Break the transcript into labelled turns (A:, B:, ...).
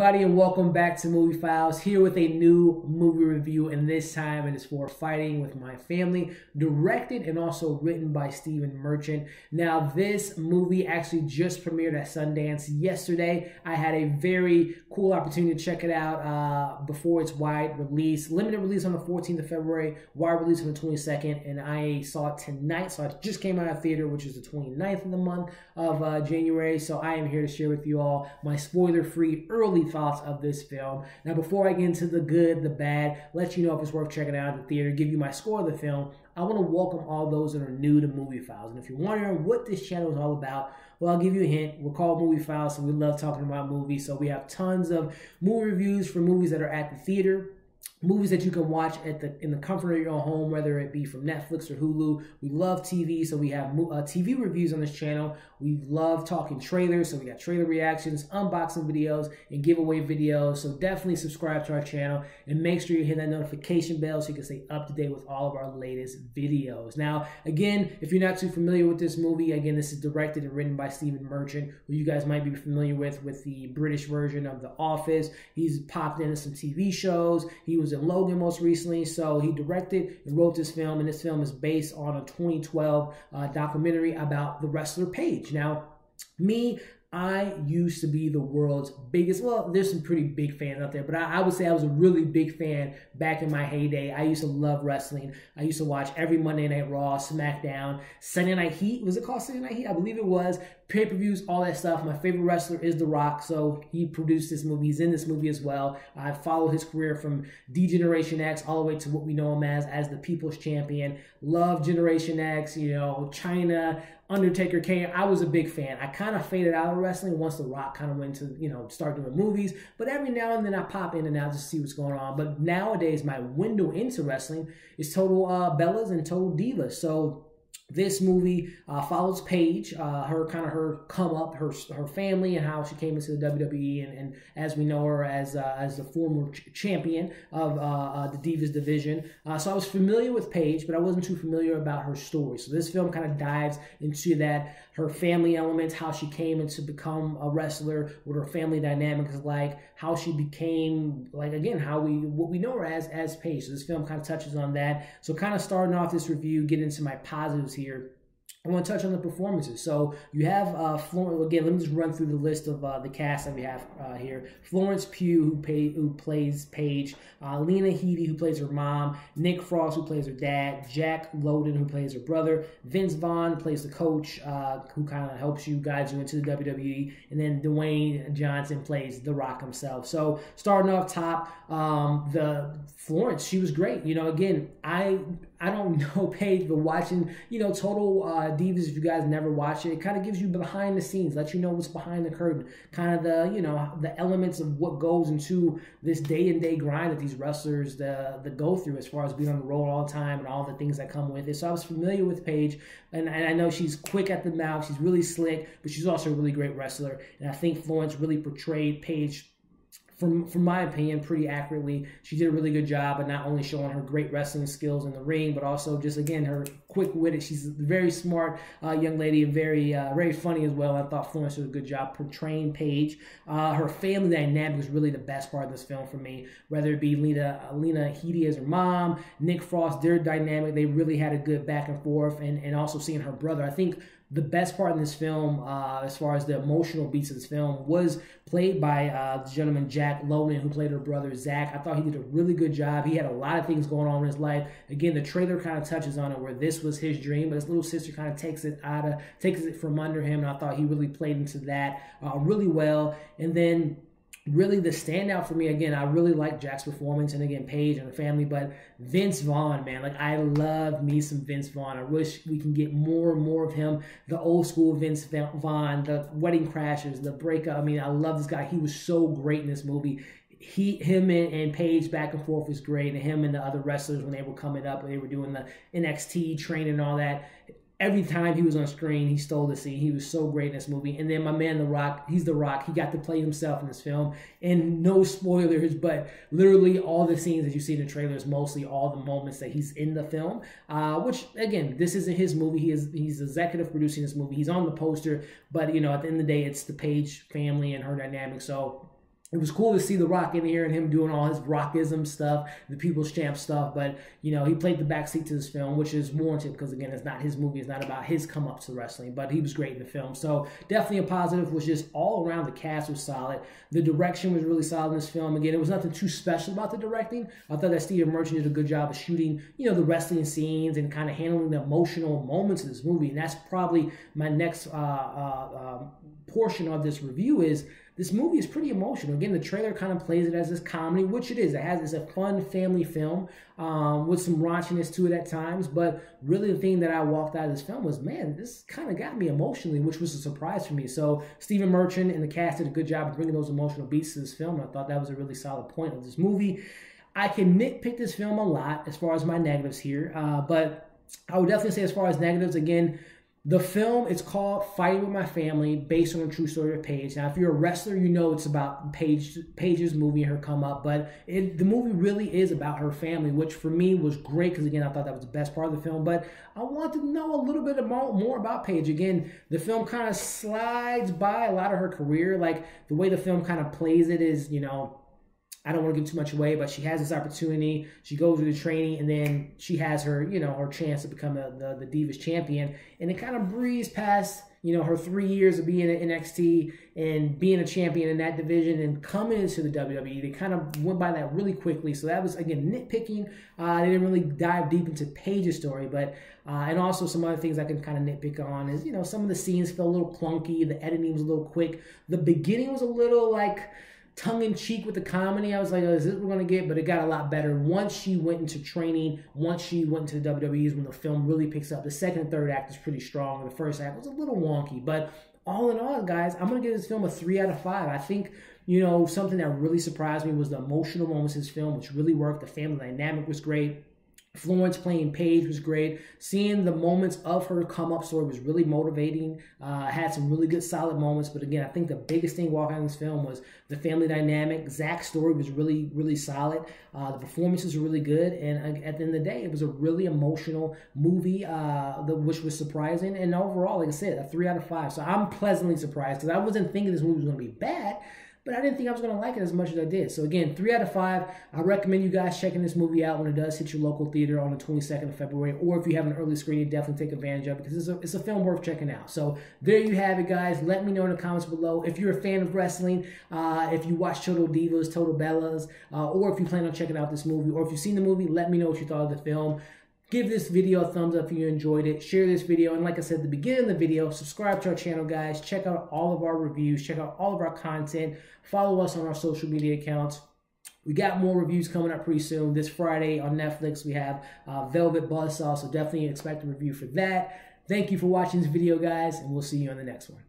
A: everybody, and welcome back to Movie Files, here with a new movie review, and this time it is for Fighting With My Family, directed and also written by Stephen Merchant. Now, this movie actually just premiered at Sundance yesterday. I had a very cool opportunity to check it out before its wide release. Limited release on the 14th of February, wide release on the 22nd, and I saw it tonight, so it just came out of theater, which is the 29th of the month of January, so I am here to share with you all my spoiler-free early thoughts of this film. Now, before I get into the good, the bad, let you know if it's worth checking out at the theater, give you my score of the film, I want to welcome all those that are new to Movie Files. And if you're wondering what this channel is all about, well, I'll give you a hint. We're called Movie Files, so we love talking about movies. So we have tons of movie reviews for movies that are at the theater, movies that you can watch in the comfort of your own home, whether it be from Netflix or Hulu. We love TV, so we have TV reviews on this channel. We love talking trailers, so we got trailer reactions, unboxing videos, and giveaway videos. So definitely subscribe to our channel and make sure you hit that notification bell so you can stay up to date with all of our latest videos. Now, again, if you're not too familiar with this movie, again, this is directed and written by Stephen Merchant, who you guys might be familiar with the British version of The Office. He's popped into some TV shows. He was in Lowden most recently, so he directed and wrote this film, and this film is based on a 2012 documentary about the wrestler Paige. Now, I used to be the world's biggest, well, there's some pretty big fans out there, but I would say I was a really big fan back in my heyday. I used to love wrestling. I used to watch every Monday Night Raw, SmackDown, Sunday Night Heat. Was it called Sunday Night Heat? I believe it was. Pay-per-views, all that stuff. My favorite wrestler is The Rock, so he produced this movie. He's in this movie as well. I followed his career from D-Generation X all the way to what we know him as the People's Champion. Love Generation X, you know, China, Undertaker, Kane. I was a big fan. I kind of faded out of wrestling once The Rock kind of went to, you know, start doing movies. But every now and then I pop in and out to see what's going on. But nowadays, my window into wrestling is Total Bellas and Total Divas. So this movie follows Paige, her come up, her family, and how she came into the WWE, and as we know her as the former champion of the Divas division. So I was familiar with Paige, but I wasn't too familiar about her story. So this film kind of dives into that, her family elements, how she came into become a wrestler, what her family dynamic is like, how she became, like, again, what we know her as Paige. So this film kind of touches on that. So kind of starting off this review, get into my positives here. I want to touch on the performances. So you have Florence. Again, let me just run through the list of the cast that we have here. Florence Pugh, who plays Paige. Lena Headey, who plays her mom. Nick Frost, who plays her dad. Jack Lowden, who plays her brother. Vince Vaughn plays the coach, who kind of helps you, guides you into the WWE. And then Dwayne Johnson plays The Rock himself. So starting off top, the Florence, she was great. You know, again, I don't know Paige, but watching, you know, Total Divas, if you guys never watch it, it kind of gives you behind the scenes, lets you know what's behind the curtain, kind of the, you know, the elements of what goes into this day-and-day grind that these wrestlers go through, as far as being on the road all the time and all the things that come with it. So I was familiar with Paige, and I know she's quick at the mouth, she's really slick, but she's also a really great wrestler, and I think Florence really portrayed Paige, from my opinion, pretty accurately. She did a really good job of not only showing her great wrestling skills in the ring, but also just, again, her quick-witted. She's a very smart young lady and very funny as well. I thought Florence did a good job portraying Paige. Her family dynamic was really the best part of this film for me, whether it be Lena Headey as her mom, Nick Frost, their dynamic. They really had a good back and forth, and also seeing her brother. I think the best part in this film, as far as the emotional beats of this film, was played by the gentleman Jack Lowden, who played her brother Zach. I thought he did a really good job. He had a lot of things going on in his life. Again, the trailer kind of touches on it, where this was his dream, but his little sister kind of takes it from under him, and I thought he really played into that really well. And then really the standout for me, again, I really like Jack's performance, and again, Paige and her family, but Vince Vaughn, man, like, I love me some Vince Vaughn. I wish we can get more and more of him, the old school Vince Vaughn, the Wedding Crashers, the Breakup. I mean, I love this guy. He was so great in this movie. Him and Paige back and forth was great, and him and the other wrestlers when they were coming up, when they were doing the NXT training and all that. Every time he was on screen, he stole the scene. He was so great in this movie. And then my man, The Rock, he's The Rock. He got to play himself in this film. And no spoilers, but literally all the scenes that you see in the trailers, mostly all the moments that he's in the film. Which, again, this isn't his movie. He's executive producing this movie. He's on the poster. But, you know, at the end of the day, it's the Paige family and her dynamic. So it was cool to see The Rock in here and him doing all his Rockism stuff, the People's Champ stuff. But, you know, he played the backseat to this film, which is warranted because, again, it's not his movie. It's not about his come-ups to wrestling. But he was great in the film. So definitely a positive. Was just all around the cast was solid. The direction was really solid in this film. Again, it was nothing too special about the directing. I thought that Stephen Merchant did a good job of shooting, you know, the wrestling scenes and kind of handling the emotional moments of this movie. And that's probably my next portion of this review is this movie is pretty emotional. Again, the trailer kind of plays it as this comedy, which it is. It's a fun family film with some raunchiness to it at times. But really the thing that I walked out of this film was, man, this kind of got me emotionally, which was a surprise for me. So Stephen Merchant and the cast did a good job of bringing those emotional beats to this film. I thought that was a really solid point of this movie. I can nitpick this film a lot as far as my negatives here. But I would definitely say as far as negatives, again, the film, it's called Fighting With My Family, based on a true story of Paige. Now, if you're a wrestler, you know it's about Paige's movie and her come up, but the movie really is about her family, which for me was great because, again, I thought that was the best part of the film. But I want to know a little bit more about Paige. Again, the film kind of slides by a lot of her career. Like, the way the film kind of plays it is, you know, I don't want to give too much away, but she has this opportunity. She goes through the training, and then she has her, you know, her chance to become the Divas champion. And it kind of breezed past, you know, her 3 years of being in NXT and being a champion in that division and coming into the WWE. They kind of went by that really quickly. So that was, again, nitpicking. They didn't really dive deep into Paige's story, but and also some other things I can kind of nitpick on is, you know, some of the scenes felt a little clunky. The editing was a little quick. The beginning was a little like tongue-in-cheek with the comedy. I was like, oh, is this what we're going to get? But it got a lot better once she went into training, once she went into the WWE is when the film really picks up. The second and third act is pretty strong. The first act was a little wonky. But all in all, guys, I'm going to give this film a 3 out of 5. I think, you know, something that really surprised me was the emotional moments in this film, which really worked. The family dynamic was great. Florence playing Paige was great. Seeing the moments of her come-up story was really motivating. Had some really good, solid moments. But again, I think the biggest thing walking out of this film was the family dynamic. Zach's story was really, really solid. The performances were really good. And at the end of the day, it was a really emotional movie, which was surprising. And overall, like I said, a 3 out of 5. So I'm pleasantly surprised because I wasn't thinking this movie was going to be bad, but I didn't think I was going to like it as much as I did. So again, 3 out of 5. I recommend you guys checking this movie out when it does hit your local theater on the 22nd of February. Or if you have an early screening, definitely take advantage of it because it's a film worth checking out. So there you have it, guys. Let me know in the comments below if you're a fan of wrestling, if you watch Total Divas, Total Bellas, or if you plan on checking out this movie, or if you've seen the movie, let me know what you thought of the film. Give this video a thumbs up if you enjoyed it. Share this video. And like I said at the beginning of the video, subscribe to our channel, guys. Check out all of our reviews. Check out all of our content. Follow us on our social media accounts. We got more reviews coming up pretty soon. This Friday on Netflix, we have Velvet Buzzsaw, so definitely expect a review for that. Thank you for watching this video, guys, and we'll see you on the next one.